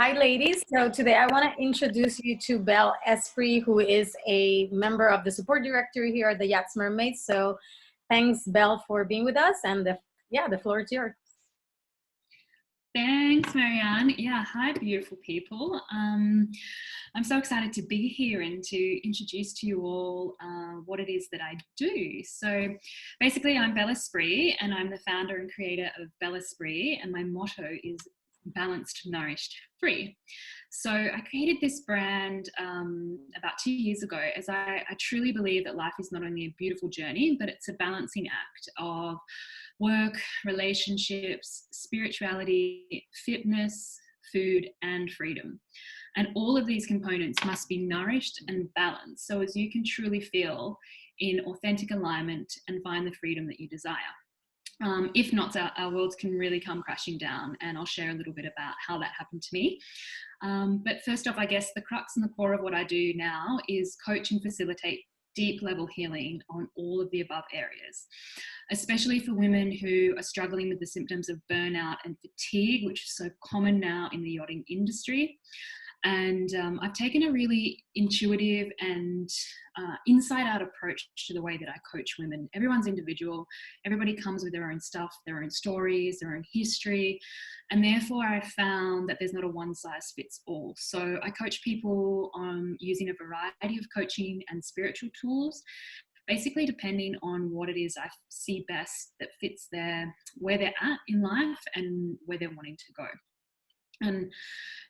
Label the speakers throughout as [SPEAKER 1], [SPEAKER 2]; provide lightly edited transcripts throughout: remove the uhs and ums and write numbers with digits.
[SPEAKER 1] Hi, ladies. So today I want to introduce you to Belle Esprit, who is a member of the support directory here at the Yachts Mermaids. So thanks, Belle, for being with us. And the floor is yours.
[SPEAKER 2] Thanks, Marianne. Yeah, hi, beautiful people. I'm so excited to be here and to introduce to you all what it is that I do. So basically, I'm Belle Esprit, and I'm the founder and creator of Belle Esprit, and my motto is balanced, nourished, free. So I created this brand about 2 years ago, as I truly believe that life is not only a beautiful journey, but it's a balancing act of work, relationships, spirituality, fitness, food, and freedom. And all of these components must be nourished and balanced so as you can truly feel in authentic alignment and find the freedom that you desire. If not, our worlds can really come crashing down, and I'll share a little bit about how that happened to me. But first off, I guess the crux and the core of what I do now is coach and facilitate deep level healing on all of the above areas, especially for women who are struggling with the symptoms of burnout and fatigue, which is so common now in the yachting industry. And I've taken a really intuitive and inside-out approach to the way that I coach women. Everyone's individual. Everybody comes with their own stuff, their own stories, their own history. And therefore, I found that there's not a one-size-fits-all. So I coach people on using a variety of coaching and spiritual tools, basically depending on what it is I see best that fits where they're at in life and where they're wanting to go. And,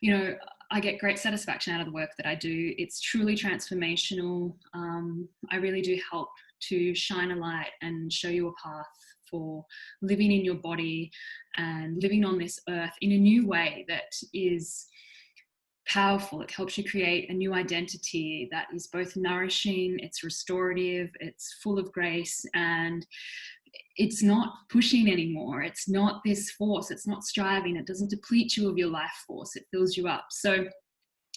[SPEAKER 2] you know, I get great satisfaction out of the work that I do. It's truly transformational. I really do help to shine a light and show you a path for living in your body and living on this earth in a new way that is powerful. It helps you create a new identity that is both nourishing, it's restorative, it's full of grace, and it's not pushing anymore. It's not this force. It's not striving. It doesn't deplete you of your life force. It fills you up. So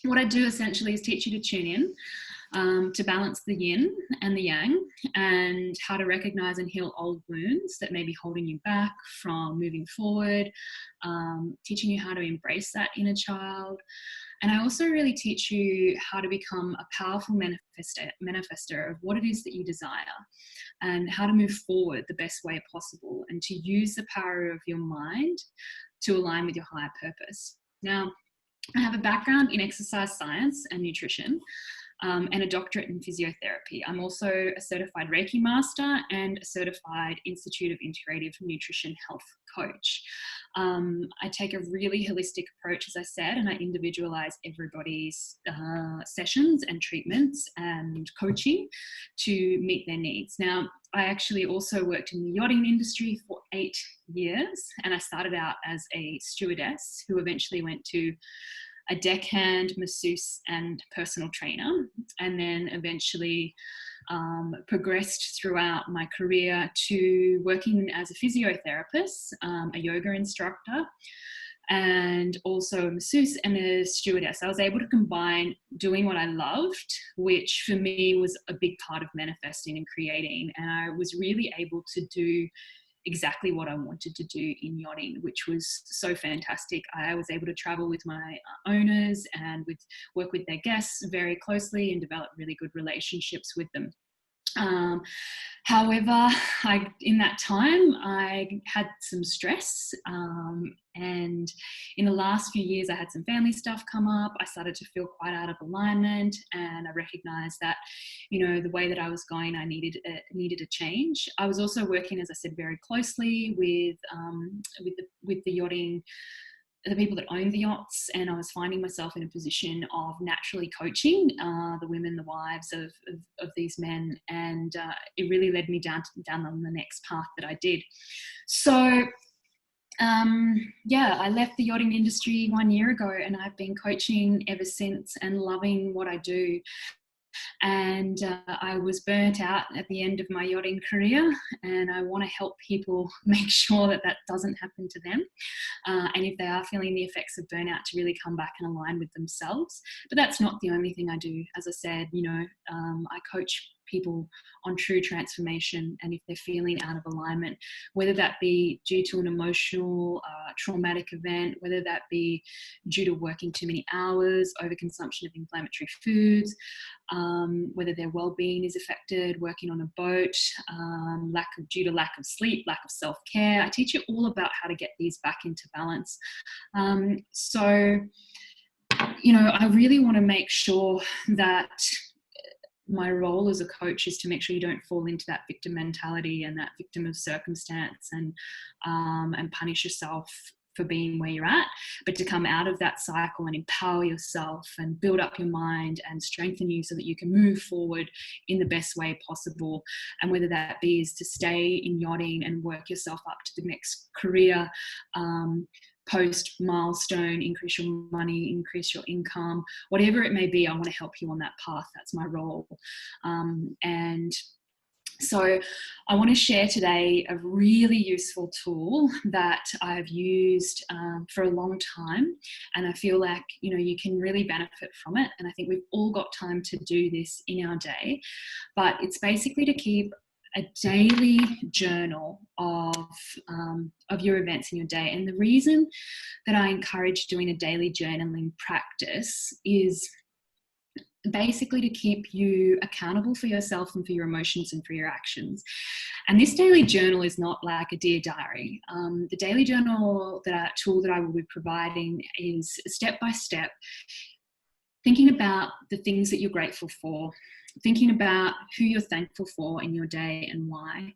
[SPEAKER 2] what I do essentially is teach you to tune in, to balance the yin and the yang, and how to recognize and heal old wounds that may be holding you back from moving forward, teaching you how to embrace that inner child. And I also really teach you how to become a powerful manifester of what it is that you desire and how to move forward the best way possible and to use the power of your mind to align with your higher purpose. Now, I have a background in exercise science and nutrition, and a doctorate in physiotherapy. I'm also a certified Reiki master and a certified Institute of Integrative Nutrition Health coach. I take a really holistic approach, as I said, and I individualize everybody's sessions and treatments and coaching to meet their needs. Now, I actually also worked in the yachting industry for 8 years, and I started out as a stewardess who eventually went to a deckhand, masseuse, and personal trainer, and then eventually progressed throughout my career to working as a physiotherapist, a yoga instructor, and also a masseuse and a stewardess. I was able to combine doing what I loved, which for me was a big part of manifesting and creating, and I was really able to do exactly what I wanted to do in yachting, which was so fantastic. I was able to travel with my owners and work with their guests very closely and develop really good relationships with them. However, in that time, I had some stress, and in the last few years, I had some family stuff come up. I started to feel quite out of alignment, and I recognized that, you know, the way that I was going, I needed a change. I was also working, as I said, very closely with the yachting, the people that own the yachts, and I was finding myself in a position of naturally coaching the women, the wives of these men, and it really led me down on the next path that I did. So I left the yachting industry 1 year ago, and I've been coaching ever since and loving what I do. And I was burnt out at the end of my yachting career, and I want to help people make sure that that doesn't happen to them. And if they are feeling the effects of burnout, to really come back and align with themselves. But that's not the only thing I do. As I said, I coach people on true transformation, and if they're feeling out of alignment, whether that be due to an emotional, traumatic event, whether that be due to working too many hours, overconsumption of inflammatory foods, whether their well-being is affected, working on a boat, due to lack of sleep, lack of self-care. I teach you all about how to get these back into balance. So, I really want to make sure that my role as a coach is to make sure you don't fall into that victim mentality and that victim of circumstance and punish yourself for being where you're at, but to come out of that cycle and empower yourself and build up your mind and strengthen you so that you can move forward in the best way possible. And whether that be is to stay in yachting and work yourself up to the next career, post milestone, increase your money, increase your income, whatever it may be, I want to help you on that path. That's my role. And so I want to share today a really useful tool that I've used for a long time, and I feel like you can really benefit from it. And I think we've all got time to do this in our day, but it's basically to keep a daily journal of your events in your day. And the reason that I encourage doing a daily journaling practice is basically to keep you accountable for yourself and for your emotions and for your actions. And this daily journal is not like a Dear Diary. The daily journal tool that I will be providing is step by step, thinking about the things that you're grateful for, thinking about who you're thankful for in your day and why,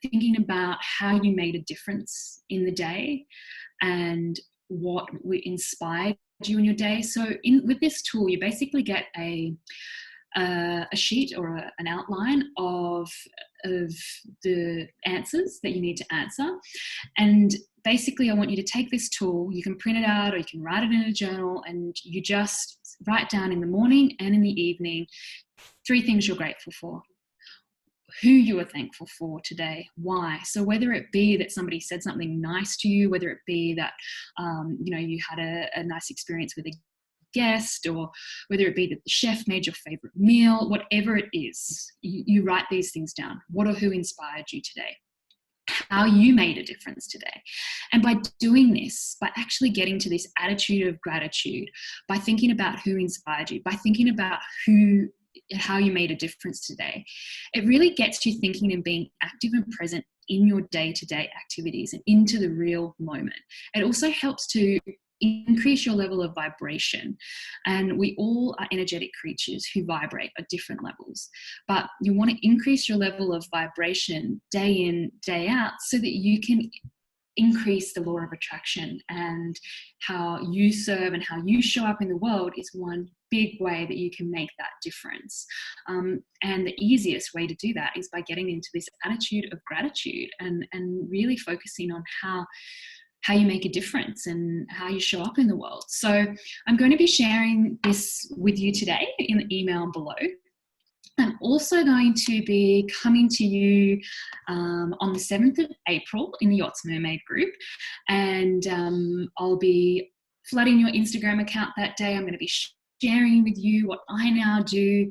[SPEAKER 2] thinking about how you made a difference in the day and what inspired you in your day. So with this tool, you basically get a sheet or an outline of the answers that you need to answer. And basically I want you to take this tool, you can print it out or you can write it in a journal, and you just write down in the morning and in the evening 3 things you're grateful for, who you are thankful for today, why. So whether it be that somebody said something nice to you, whether it be that you had a nice experience with a guest, or whether it be that the chef made your favorite meal, whatever it is, you write these things down. What or who inspired you today? How you made a difference today. And by doing this, by actually getting to this attitude of gratitude, by thinking about who inspired you, by thinking about how you made a difference today, it really gets you thinking and being active and present in your day-to-day activities and into the real moment. It also helps to increase your level of vibration. And we all are energetic creatures who vibrate at different levels, but you want to increase your level of vibration day in, day out, so that you can increase the law of attraction. And how you serve and how you show up in the world is one big way that you can make that difference. And the easiest way to do that is by getting into this attitude of gratitude and really focusing on how you make a difference and how you show up in the world. So I'm going to be sharing this with you today in the email below. I'm also going to be coming to you on the 7th of April in the Yachts Mermaid group, and I'll be flooding your Instagram account that day. I'm going to be sharing with you what I now do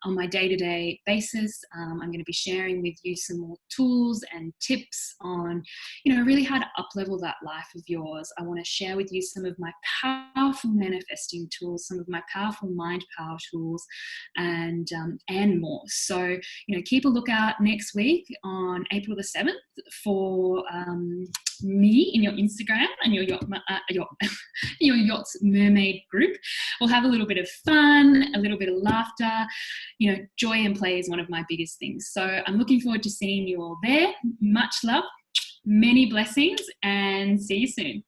[SPEAKER 2] on my day-to-day basis. I'm going to be sharing with you some more tools and tips on, really how to up-level that life of yours. I want to share with you some of my powerful manifesting tools, some of my powerful mind power tools, and more. So, keep a lookout next week on April the 7th for me in your Instagram and your Yachts Mermaid group. We'll have a little bit of fun, a little bit of laughter. Joy and play is one of my biggest things. So I'm looking forward to seeing you all there. Much love, many blessings, and see you soon.